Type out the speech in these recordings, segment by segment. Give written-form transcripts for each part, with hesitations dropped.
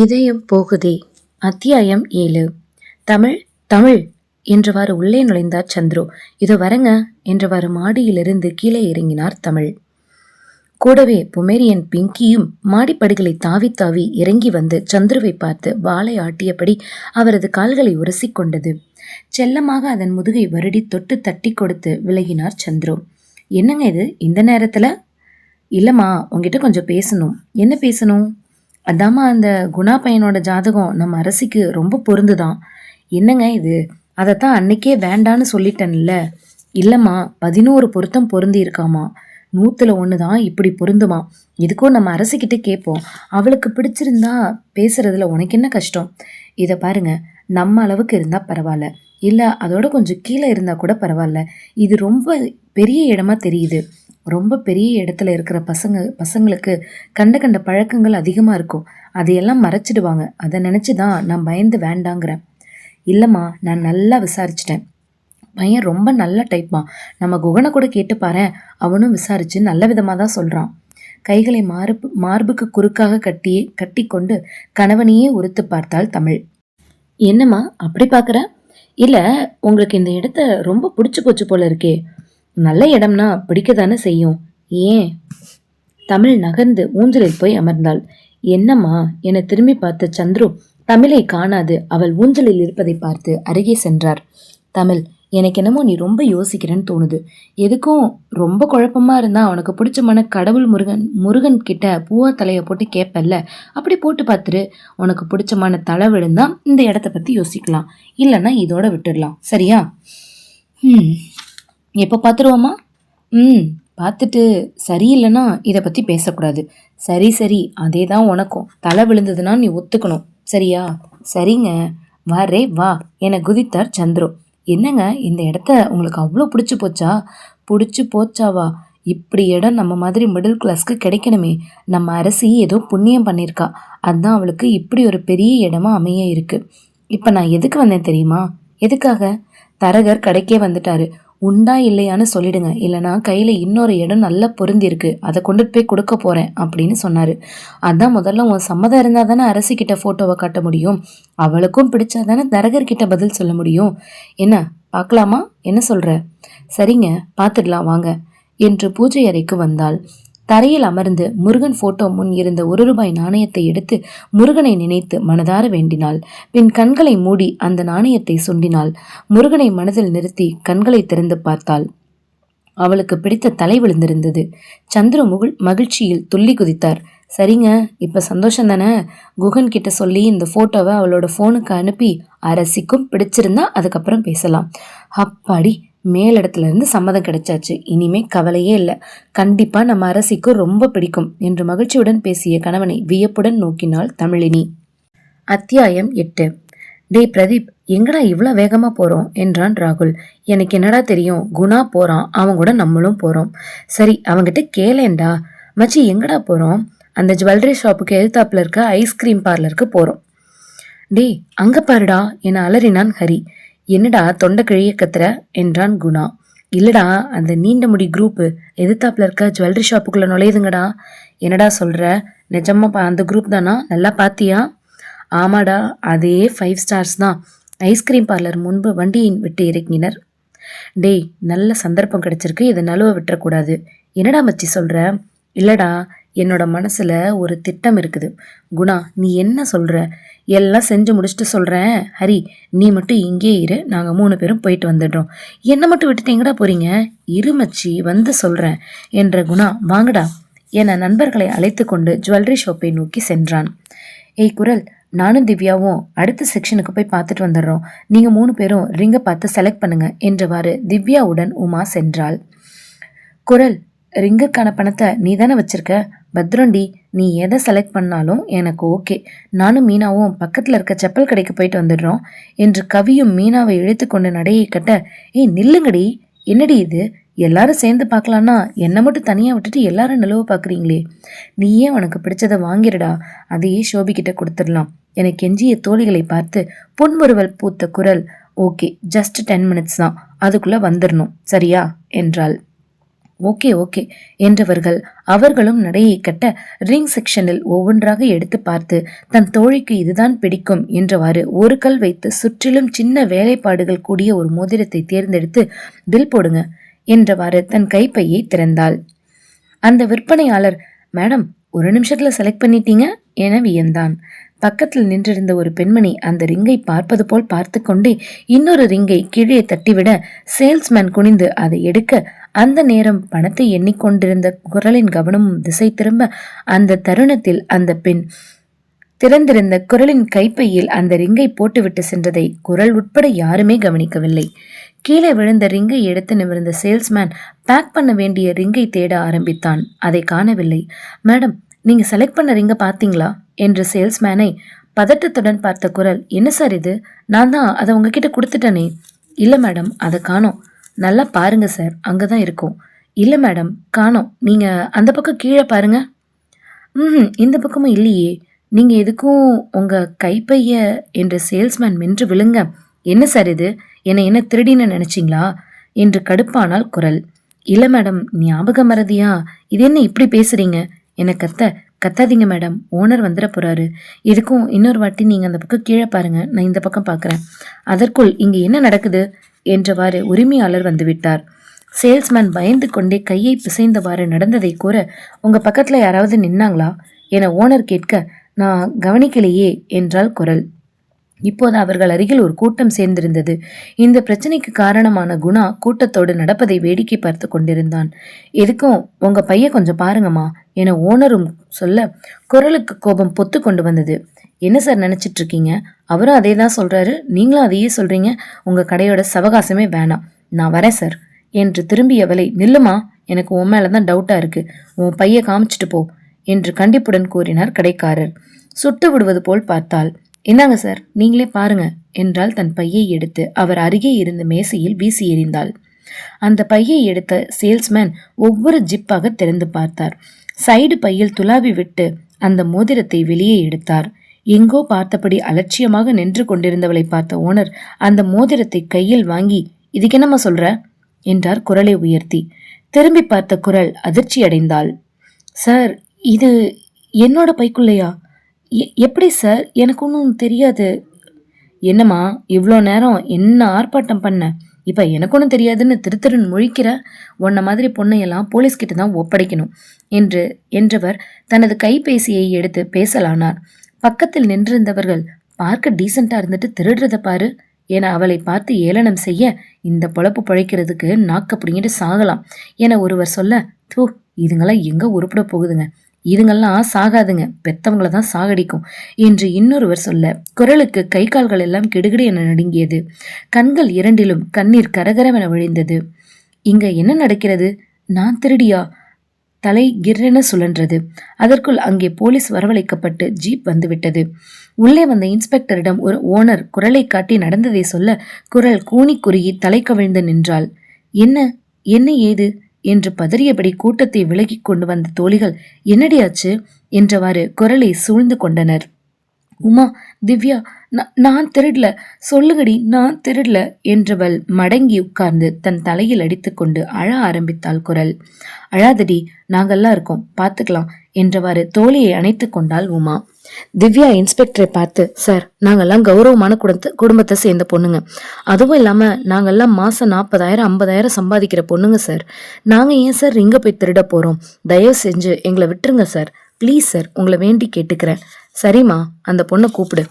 இதயம் போகுதே. அத்தியாயம் 7. தமிழ் தமிழ் என்றவாறு உள்ளே நுழைந்தார் சந்துரு. இதோ வரங்க என்றவாறு மாடியிலிருந்து கீழே இறங்கினார் தமிழ். கூடவே பொமேரியன் பிங்கியும் மாடிப்படிகளை தாவி தாவி இறங்கி வந்து சந்துருவை பார்த்து வாளை ஆட்டியபடி அவரது கால்களை உரசிக்கொண்டது. செல்லமாக அதன் முதுகை வருடி தொட்டு தட்டி கொடுத்து விலகினார் சந்துரு. என்னங்க இது இந்த நேரத்துல? இல்லம்மா, உங்ககிட்ட கொஞ்சம் பேசணும். என்ன பேசணும்? அதாம்மா, அந்த குணா பையனோட ஜாதகம் நம்ம அரசிக்கு ரொம்ப பொருந்துதான். என்னங்க இது? அதைத்தான் அன்னைக்கே வேண்டான்னு சொல்லிட்டேன்ல. இல்லைம்மா, 11 பொருத்தம் பொருந்தி இருக்காமா. 100ல் 1 தான் இப்படி பொருந்துமா. இதுக்கும் நம்ம அரசிக்கிட்ட கேட்போம். அவளுக்கு பிடிச்சிருந்தா பேசுறதுல உனக்கு என்ன கஷ்டம்? இதை பாருங்க, நம்ம அளவுக்கு இருந்தா பரவாயில்ல, இல்லை அதோட கொஞ்சம் கீழே இருந்தா கூட பரவாயில்ல. இது ரொம்ப பெரிய இடமா தெரியுது. ரொம்ப பெரிய இடத்துல இருக்கிற பசங்களுக்கு கண்ட பழக்கங்கள் அதிகமாக இருக்கும். அதையெல்லாம் மறைச்சிடுவாங்க. அதை நினச்சி தான் நான் பயந்து வேண்டாங்கிறேன். இல்லைம்மா, நான் நல்லா விசாரிச்சிட்டேன். பையன் ரொம்ப நல்ல டைப்மா. நம்ம குகனை கூட கேட்டு பாரு, அவனும் விசாரித்து நல்ல விதமாக தான் சொல்கிறான். கைகளை மார்புக்கு குறுக்காக கட்டி கொண்டு கணவனையே உறுத்து பார்த்தாள் தமிழ். என்னம்மா அப்படி பார்க்குற? இல்லை, உங்களுக்கு இந்த இடத்த ரொம்ப பிடிச்சி போச்சு போல இருக்கே. நல்ல இடம்னா பிடிக்கத்தானே செய்யும். ஏன்? தமிழ் நகர்ந்து ஊஞ்சலில் போய் அமர்ந்தாள். என்னம்மா என திரும்பி பார்த்த சந்துரு தமிழை காணாது அவள் ஊஞ்சலில் இருப்பதை பார்த்து அருகே சென்றார். தமிழ், எனக்கு என்னமோ நீ ரொம்ப யோசிக்கிறேன்னு தோணுது. எதுக்கும் ரொம்ப குழப்பமா இருந்தா அவனுக்கு பிடிச்சமான கடவுள் முருகன் கிட்ட பூவா தலையை போட்டு கேட்பல்ல, அப்படி போட்டு பார்த்துரு. உனக்கு பிடிச்சமான தலை விழுந்தா இந்த இடத்த பத்தி யோசிக்கலாம், இல்லைன்னா இதோட விட்டுடலாம். சரியா? எப்போ பார்த்துருவோமா? பார்த்துட்டு சரியில்லைன்னா இதை பற்றி பேசக்கூடாது. சரி சரி, அதே தான் உனக்கும். தலை விழுந்ததுன்னா நீ ஒத்துக்கணும். சரியா? சரிங்க, வரே வா என குதித்தார் சந்துரு. என்னங்க, இந்த இடத்த உங்களுக்கு அவ்வளோ பிடிச்சி போச்சா? பிடிச்சி போச்சாவா? இப்படி இடம் நம்ம மாதிரி மிடில் கிளாஸ்க்கு கிடைக்கணுமே. நம்ம அரசி ஏதோ புண்ணியம் பண்ணியிருக்கா. அதுதான் அவளுக்கு இப்படி ஒரு பெரிய இடமா அமைய இருக்கு. இப்போ நான் எதுக்கு வந்தேன் தெரியுமா? எதுக்காக? தரகர் கடைக்கே வந்துட்டாரு. உண்டா இல்லையான்னு சொல்லிடுங்க, இல்லைனா கையில் இன்னொரு இடம் நல்லா பொருந்திருக்கு, அதை கொண்டுட்டு போய் கொடுக்க போகிறேன் அப்படின்னு சொன்னார். அதான் முதல்ல உன் சம்மதம் இருந்தால் தானே அரசிக்கிட்ட ஃபோட்டோவை காட்ட முடியும். அவளுக்கும் பிடிச்சா தானே தரகர்கிட்ட பதில் சொல்ல முடியும். என்ன பார்க்கலாமா? என்ன சொல்கிற? சரிங்க, பார்த்துடலாம் வாங்க என்று பூஜை அறைக்கு வந்தாள். தரையில் அமர்ந்து முருகன் போட்டோ முன் இருந்த 1 ரூபாய் நாணயத்தை எடுத்து முருகனை நினைத்து மனதார வேண்டினாள். பின் கண்களை மூடி அந்த நாணயத்தை சுண்டினாள். முருகனை மனதில் நிறுத்தி கண்களை திறந்து பார்த்தாள். அவளுக்கு பிடித்த தலை விழுந்திருந்தது. சந்துரு மகிழ்ச்சியில் துள்ளி குதித்தார். சரிங்க, இப்ப சந்தோஷம் தானே? குகன் கிட்ட சொல்லி இந்த போட்டோவை அவளோட போனுக்கு அனுப்பி அரசிக்கும் பிடிச்சிருந்தா அதுக்கப்புறம் பேசலாம். அப்பாடி, மேலிடத்துல இருந்து சம்மதம் கிடைச்சாச்சு. இனிமே கவலையே இல்லை. கண்டிப்பா நம்ம அரசிக்கும் ரொம்ப பிடிக்கும் என்று மகிழ்ச்சியுடன் பேசிய கணவனை வியப்புடன் நோக்கினாள் தமிழினி. அத்தியாயம் 8. டே பிரதீப், எங்கடா இவ்வளோ வேகமா போறோம் என்றான் ராகுல். எனக்கு என்னடா தெரியும், குணா போறான், அவன் கூட நம்மளும் போறோம். சரி, அவங்கிட்ட கேளேண்டா. மச்சி, எங்கடா போறோம்? அந்த ஜுவல்லரி ஷாப்புக்கு எதிர்த்தாப்புல இருக்க ஐஸ்கிரீம் பார்லருக்கு போறோம். டே அங்க பாருடா என அலறினான் ஹரி. என்னடா தொண்டை கிழிய கத்துற என்றான் குணா. இல்லடா, அந்த நீண்ட முடி குரூப்பு எதிர்த்தாப்புல இருக்க ஜுவல்லரி ஷாப்புக்குள்ள நுழையுதுங்கடா. என்னடா சொல்ற? நிஜமா அந்த குரூப் தானா? நல்லா பாத்தியா? ஆமாடா, அதே 5 ஸ்டார்ஸ் தான். ஐஸ்கிரீம் பார்லர் முன்பு வண்டியை விட்டு இறங்கினர். டேய், நல்ல சந்தர்ப்பம் கிடைச்சிருக்கு, இதை நழுவ விட்டுறக்கூடாது. என்னடா மச்சி சொல்ற? இல்லடா, என்னோட மனசுல ஒரு திட்டம் இருக்குது. குணா, நீ என்ன சொல்ற? எல்லாம் செஞ்சு முடிச்சுட்டு சொல்றேன். ஹரி, நீ மட்டும் இங்கே இரு, நாங்க 3 பேரும் போயிட்டு வந்துடுறோம். என்ன மட்டும் விட்டுட்டு எங்கடா போறீங்க? இருமச்சி, வந்து சொல்றேன் என்ற குணா வாங்கடா என நண்பர்களை அழைத்து கொண்டு ஜுவல்லரி ஷாப்பை நோக்கி சென்றான். ஏய் குரல், நானும் திவ்யாவும் அடுத்த செக்ஷனுக்கு போய் பார்த்துட்டு வந்துடுறோம். நீங்க 3 பேரும் ரிங்கை பார்த்து செலக்ட் பண்ணுங்க என்றவாறு திவ்யாவுடன் உமா சென்றாள். குரல், ரிங்குக்கான பணத்தை நீ தானே வச்சிருக்க? பத்ரண்டி, நீ எதை செலக்ட் பண்ணாலும் எனக்கு ஓகே. நானும் மீனாவும் பக்கத்தில் இருக்க செப்பல் கடைக்கு போயிட்டு வந்துடுறோம் என்று கவியும் மீனாவை இழுத்து கொண்டு நடையை கட்ட, ஏய் நில்லுங்கடி, என்னடி இது? எல்லாரும் சேர்ந்து பார்க்கலான்னா என்னை மட்டும் தனியாக விட்டுட்டு எல்லாரும் நிலவு பார்க்குறீங்களே. நீயே உனக்கு பிடிச்சதை வாங்கிடுடா, அதையே ஷோபிக்கிட்ட கொடுத்துடலாம் என கெஞ்சிய தோழிகளை பார்த்து புன்முறுவல் பூத்த குரல், ஓகே, ஜஸ்ட் 10 மினிட்ஸ் தான், அதுக்குள்ளே வந்துடணும் சரியா என்றாள். ஓகே ஓகே என்றவர்கள் அவர்களும் நடையை கட்ட ரிங் செக்ஷனில் ஒவ்வொன்றாக எடுத்து பார்த்து தன் தோழிக்கு இதுதான் பிடிக்கும் என்றவாறு ஒரு கல் வைத்து சுற்றிலும் சின்ன வேலைப்பாடுகள் கூடிய ஒரு மோதிரத்தை தேர்ந்தெடுத்து பில் போடுங்க என்றவாறு தன் கைப்பையை திறந்தாள். அந்த விற்பனையாளர், மேடம், ஒரு நிமிஷத்துல செலக்ட் பண்ணிட்டீங்க என வியந்தான். பக்கத்தில் நின்றிருந்த ஒரு பெண்மணி அந்த ரிங்கை பார்ப்பது போல் பார்த்து கொண்டே இன்னொரு ரிங்கை கீழே தட்டிவிட சேல்ஸ்மேன் குனிந்து அதை எடுக்க அந்த நேரம் பணத்தை எண்ணிக்கொண்டிருந்த குரலின் கவனமும் திசை திரும்ப அந்த தருணத்தில் அந்த பெண் திறந்திருந்த குரலின் கைப்பையில் அந்த ரிங்கை போட்டுவிட்டு சென்றதை குரல் உட்பட யாருமே கவனிக்கவில்லை. கீழே விழுந்த ரிங்கை எடுத்து நிமிர்ந்த சேல்ஸ்மேன் பேக் பண்ண வேண்டிய ரிங்கை தேட ஆரம்பித்தான். அதை காணவில்லை. மேடம், நீங்க செலக்ட் பண்ண ரிங்க பாத்தீங்களா என்று சேல்ஸ்மேனை பதட்டத்துடன் பார்த்த குரல், என்ன சார் இது, நான் தான் அதை உங்ககிட்ட கொடுத்துட்டனே. இல்ல மேடம், அதை காணோம். நல்லா பாருங்க சார், அங்கதான் இருக்கும். இல்ல மேடம், காணோம். நீங்க அந்த பக்கம் கீழே பாருங்க. இந்த பக்கமும் இல்லையே. நீங்க எதுக்கும் உங்க கைப்பைய என்று சேல்ஸ்மேன் மென்று விழுங்க. என்ன சார் இது, என்ன திருடின்னு நினைச்சிங்களா என்று கடுப்பானால் குரல். இல்ல மேடம், ஞாபக மறதியா, இது என்ன இப்படி பேசுறீங்க என கத்தாதீங்க மேடம், ஓனர் வந்துட போறாரு. இதுக்கும் இன்னொரு வாட்டி நீங்க அந்த பக்கம் கீழே பாருங்க, நான் இந்த பக்கம் பாக்குறேன். அதற்குள் இங்க என்ன நடக்குது என்றவாறு உரிமையாளர் வந்துவிட்டார். சேல்ஸ்மேன் பயந்து கொண்டே கையை பிசைந்தவாறு நடந்ததை கூற, உங்க பக்கத்துல யாராவது நின்னாங்களா என ஓனர் கேட்க, நான் கவனிக்கலையே என்றாள் குரல். இப்போது அவர்கள் அருகில் ஒரு கூட்டம் சேர்ந்திருந்தது. இந்த பிரச்சனைக்கு காரணமான குணா கூட்டத்தோடு நடப்பதை வேடிக்கை பார்த்து கொண்டிருந்தான். எதுக்கும் உங்க பைய கொஞ்சம் பாருங்கம்மா என ஓனரும் சொல்ல குரலுக்கு கோபம் பொத்து கொண்டு வந்தது. என்ன சார் நினைச்சிட்டு இருக்கீங்க? அவரும் அதே தான் சொல்றாரு, நீங்களும் அதையே சொல்றீங்க. உங்க கடையோட சவகாசமே வேணாம், நான் வரேன் சார் என்று திரும்பியவளை, நில்லுமா, எனக்கு உன் மேலதான் டவுட்டா இருக்கு, உன் பைய காமிச்சிட்டு போ என்று கண்டிப்புடன் கூறினார் கடைக்காரர். சுட்டு விடுவது போல் பார்த்தாள். இந்தாங்க சார், நீங்களே பாருங்க என்றால் தன் பையை எடுத்து அவர் அருகே இருந்த மேசையில் வீசி எறிந்தாள். அந்த பையை எடுத்த சேல்ஸ்மேன் ஒவ்வொரு ஜிப்பாக திறந்து பார்த்தார். சைடு பையில் துளாவி விட்டு அந்த மோதிரத்தை வெளியே எடுத்தார். எங்கோ பார்த்தபடி அலட்சியமாக நின்று கொண்டிருந்தவளை பார்த்த ஓனர் அந்த மோதிரத்தை கையில் வாங்கி, இதுக்கு என்னம்மா சொல்ற என்றார் குரலை உயர்த்தி. திரும்பி பார்த்த குரல் அதிர்ச்சி அடைந்தாள். சார், இது என்னோட பைக்குள்ளையா? எப்படி சார்? எனக்கு ஒன்றும் தெரியாது. என்னம்மா, இவ்வளோ நேரம் என்ன ஆர்ப்பாட்டம் பண்ண, இப்போ எனக்கு ஒன்றும் தெரியாதுன்னு திருத்திருன்னு முழிக்கிற? உன்ன மாதிரி பொண்ணையெல்லாம் போலீஸ்கிட்ட தான் ஒப்படைக்கணும் என்றவர் தனது கைபேசியை எடுத்து பேசலானார். பக்கத்தில் நின்றிருந்தவர்கள், பார்க்க டீசெண்டா இருந்துட்டு திருடுறத பாரு என அவளை பார்த்து ஏளனம் செய்ய, இந்த பொழப்பு பழைக்கிறதுக்கு நாக்க பிடிங்கிட்டு சாகலாம் என ஒருவர் சொல்ல, தூ, இதுங்கெல்லாம் எங்க உருப்பட போகுதுங்க, இதுங்கெல்லாம் சாகாதுங்க, பெத்தவங்களை தான் சாகடிக்கும் என்று இன்னொருவர் சொல்ல குரலுக்கு கை கால்கள் எல்லாம் கிடுகிடு என நடுங்கியது. கண்கள் இரண்டிலும் கண்ணீர் கரகரவென விழிந்தது. இங்க என்ன நடக்கிறது? நான் திருடியா? தலை கிர்ரென சுழன்றது. அதற்குள் அங்கே போலீஸ் வரவழைக்கப்பட்டு ஜீப் வந்துவிட்டது. உள்ளே வந்த இன்ஸ்பெக்டரிடம் ஒரு ஓனர் குரலை காட்டி நடந்ததை சொல்ல குரல் கூனி குறுகி தலை கவிழ்ந்து நின்றாள். என்ன என்ன ஏது என்று பதறியபடி கூட்டத்தை விலகி கொண்டு வந்த தோழிகள், என்னடியாச்சு என்றவாறு குரலை சூழ்ந்து கொண்டனர். உமா, திவ்யா, நான் திருடல, சொல்லுகடி, நான் திருடல என்றவள் மடங்கி உட்கார்ந்து தன் தலையில் அடித்துக்கொண்டு அழ ஆரம்பித்தாள் குரல். அழாதடி, நாங்கெல்லாம் இருக்கோம், பார்த்துக்கலாம் என்றவாறு தோழியை அணைத்து கொண்டாள் உமா. திவ்யா இன்ஸ்பெக்டரை பார்த்து, சார், நாங்கெல்லாம் கௌரவமான குடும்பத்தை சேர்ந்த பொண்ணுங்க, அதுவும் இல்லாம நாங்கெல்லாம் மாசம் 40,000 50,000 சம்பாதிக்கிற பொண்ணுங்க சார். நாங்க ஏன் சார் இங்க போய் திருட போறோம்? தயவு செஞ்சு எங்களை விட்டுருங்க சார், ப்ளீஸ் சார், உங்களை வேண்டி கேட்டுக்கிறேன். சரிம்மா, அந்த பொண்ணை கூப்பிடு.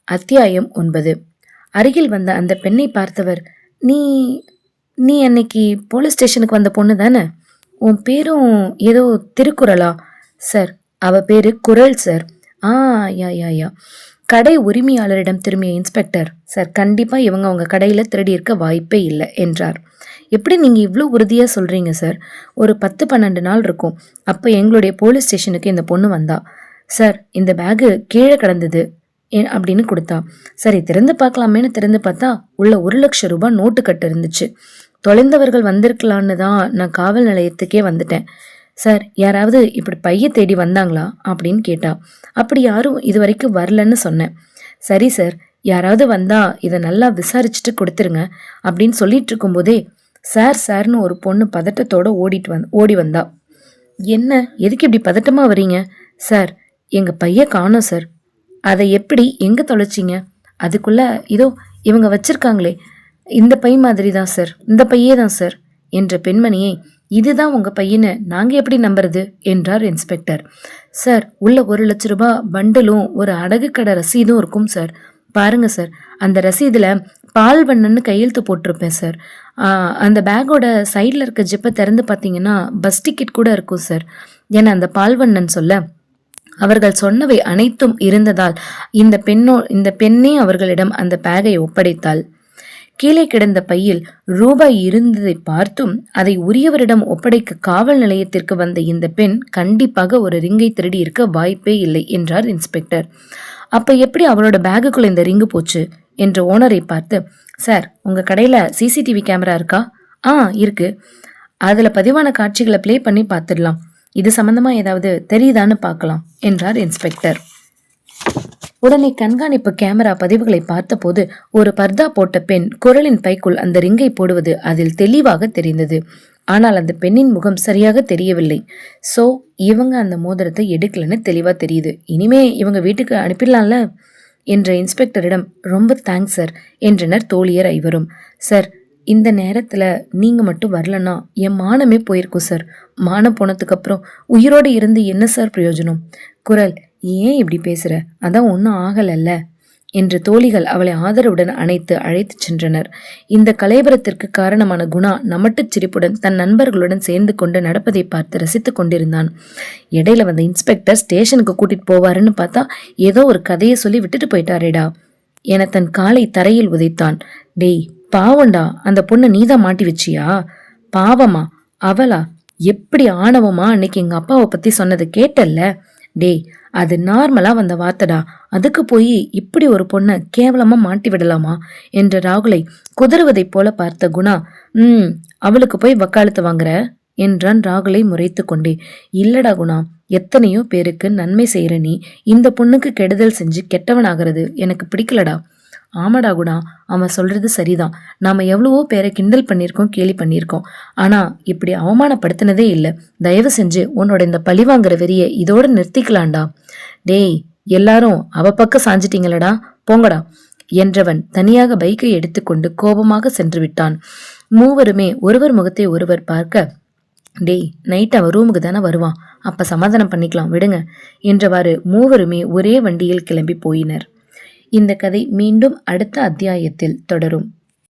அத்தியாயம் 9. அருகில் வந்த அந்த பெண்ணை பார்த்தவர், நீ நீ அன்னைக்கு போலீஸ் ஸ்டேஷனுக்கு வந்த பொண்ணு தானே? உன் பேரும் ஏதோ திருக்குறளா? சார், அவ பேரு குரல் சார். யா யா யா கடை உரிமையாளரிடம் திரும்பிய இன்ஸ்பெக்டர், சார், கண்டிப்பா இவங்க உங்க கடையில திருடி இருக்க வாய்ப்பே இல்லை என்றார். எப்படி நீங்க இவ்வளோ உறுதியா சொல்றீங்க சார்? ஒரு 10-12 நாள் இருக்கும், அப்ப எங்களுடைய போலீஸ் ஸ்டேஷனுக்கு இந்த பொண்ணு வந்தா. சார், இந்த பேகு கீழே கிடந்தது அப்படின்னு கொடுத்தா. சரி, திறந்து பார்க்கலாமேன்னு திறந்து பார்த்தா உள்ள 1,00,000 ரூபாய் நோட்டு கட்டு இருந்துச்சு. தொலைந்தவர்கள் வந்திருக்கலான்னு தான் நான் காவல் நிலையத்துக்கே வந்துட்டேன். சார், யாராவது இப்படி பைய தேடி வந்தாங்களா அப்படின்னு கேட்டா. அப்படி யாரும் இது வரைக்கும் வரலன்னு சொன்னேன். சரி சார், யாராவது வந்தா இதை நல்லா விசாரிச்சுட்டு கொடுத்துருங்க அப்படின்னு சொல்லிட்டு இருக்கும் போதே சார் சார்னு ஒரு பொண்ணு பதட்டத்தோட ஓடி வந்தா. என்ன, எதுக்கு இப்படி பதட்டமா வரீங்க? சார், எங்க பைய காணோம் சார். அதை எப்படி எங்க தொலைச்சிங்க? அதுக்குள்ள இதோ இவங்க வச்சிருக்காங்களே இந்த பை மாதிரி தான் சார், இந்த பையே தான் சார் என்ற பெண்மணியை இதுதான் உங்க பையன்னு நாங்க எப்படி நம்புறது என்றார் இன்ஸ்பெக்டர். சார், உள்ள 1,00,000 பண்டலும் ஒரு அடகு கடை ரசீதும் இருக்கும் சார். பாருங்க சார், அந்த ரசீதுல பால்வண்ணன்னு கையெழுத்து போட்டிருப்பேன் சார். அந்த பேக்கோட சைடில் இருக்க ஜிப்பை திறந்து பார்த்தீங்கன்னா பஸ் டிக்கெட் கூட இருக்கும் சார். ஏன்னா அந்த பால்வண்ணன் சொல்ல அவர்கள் சொன்னவை அனைத்தும் இருந்ததால் இந்த பெண்ணே அவர்களிடம் அந்த பேக்கை ஒப்படைத்தாள். கீழே கிடந்த பையில் ரூபாய் இருந்ததை பார்த்தும் அதை உரியவரிடம் ஒப்படைக்க காவல் நிலையத்திற்கு வந்த இந்த பெண் கண்டிப்பாக ஒரு ரிங்கை திருடி இருக்க வாய்ப்பே இல்லை என்றார் இன்ஸ்பெக்டர். அப்ப எப்படி அவளோட பேகுக்குள்ள இந்த ரிங்கு போச்சு என்ற ஓனரை பார்த்து, சார், உங்க கடையில சிசிடிவி கேமரா இருக்கா? இருக்கு. அதுல பதிவான காட்சிகளை பிளே பண்ணி பார்த்துடலாம். இது சம்பந்தமா ஏதாவது தெரியுதான்னு பார்க்கலாம் என்றார் இன்ஸ்பெக்டர். உடனே கண்காணிப்பு கேமரா பதிவுகளை பார்த்தபோது ஒரு பர்தா போட்ட பெண் குரலின் பைக்குள் அந்த ரிங்கை போடுவது அதில் தெளிவாக தெரிந்தது. ஆனால் அந்த பெண்ணின் முகம் சரியாக தெரியவில்லை. சோ இவங்க அந்த மோதிரத்தை எடுக்கலன்னு தெளிவா தெரியுது. இனிமே இவங்க வீட்டுக்கு அனுப்பிடலாம்ல என்ற இன்ஸ்பெக்டரிடம் ரொம்ப தேங்க்ஸ் சார் என்றனர் தோழியர் ஐவரும். சார், இந்த நேரத்துல நீங்க மட்டும் வரலன்னா என் மானமே போயிருக்கும் சார். மானம் போனதுக்கு அப்புறம் உயிரோடு இருந்து என்ன சார் பிரயோஜனம்? குரல், ஏன் இப்படி பேசுற? அதான் ஒன்னும் ஆகலல்ல என்று தோழிகள் அவளை ஆதரவுடன் அழைத்து சென்றனர். இந்த கலைபரத்திற்கு காரணமான குணா நமட்டுச் சிரிப்புடன் தன் நண்பர்களுடன் சேர்ந்து கொண்டு நடப்பதை பார்த்து ரசித்துக் கொண்டிருந்தான். இடையில வந்த இன்ஸ்பெக்டர் ஸ்டேஷனுக்கு கூட்டிட்டு போவாருன்னு பார்த்தா ஏதோ ஒரு கதையை சொல்லி விட்டுட்டு போயிட்டாரேடா என தன் காலை தரையில் உதைத்தான். டேய் பாவண்டா, அந்த பொண்ணு நீதான் மாட்டி வச்சியா? பாவமா? அவளா? எப்படி ஆணவமா அன்னைக்கு எங்க அப்பாவை பத்தி சொன்னதை கேட்டல்ல? டேய், அது நார்மலா வந்த வார்த்தைடா. அதுக்கு போய் இப்படி ஒரு பொண்ணை கேவலமா மாட்டி விடலாமா என்ற ராகுலை குதறுவதைப் போல பார்த்த குணா, அவளுக்கு போய் வக்காலத்து வாங்குற என்றான் ராகுலை முறைத்து கொண்டே. இல்லடா குணா, எத்தனையோ பேருக்கு நன்மை செய்யற நீ இந்த பொண்ணுக்கு கெடுதல் செஞ்சு கெட்டவனாகிறது எனக்கு பிடிக்கலடா. ஆமாடா குணா, அவன் சொல்றது சரிதான். நாம எவ்வளவோ பேரை கிண்டல் பண்ணியிருக்கோம், கேலி பண்ணியிருக்கோம். ஆனா இப்படி அவமானப்படுத்தினதே இல்லை. தயவு செஞ்சு உன்னோட இந்த பழிவாங்கிற வெறிய இதோட நிறுத்திக்கலாண்டா. டேய், எல்லாரும் அவ பக்கம் சாஞ்சிட்டீங்களடா, போங்கடா என்றவன் தனியாக பைக்கை எடுத்துக்கொண்டு கோபமாக சென்று விட்டான். மூவருமே ஒருவர் முகத்தை ஒருவர் பார்க்க, டேய், நைட் அவன் ரூமுக்கு தானே வருவான், அப்ப சமாதானம் பண்ணிக்கலாம் விடுங்க என்றவாறு மூவருமே ஒரே வண்டியில் கிளம்பி போயினர். இந்த கதை மீண்டும் அடுத்த அத்தியாயத்தில் தொடரும்.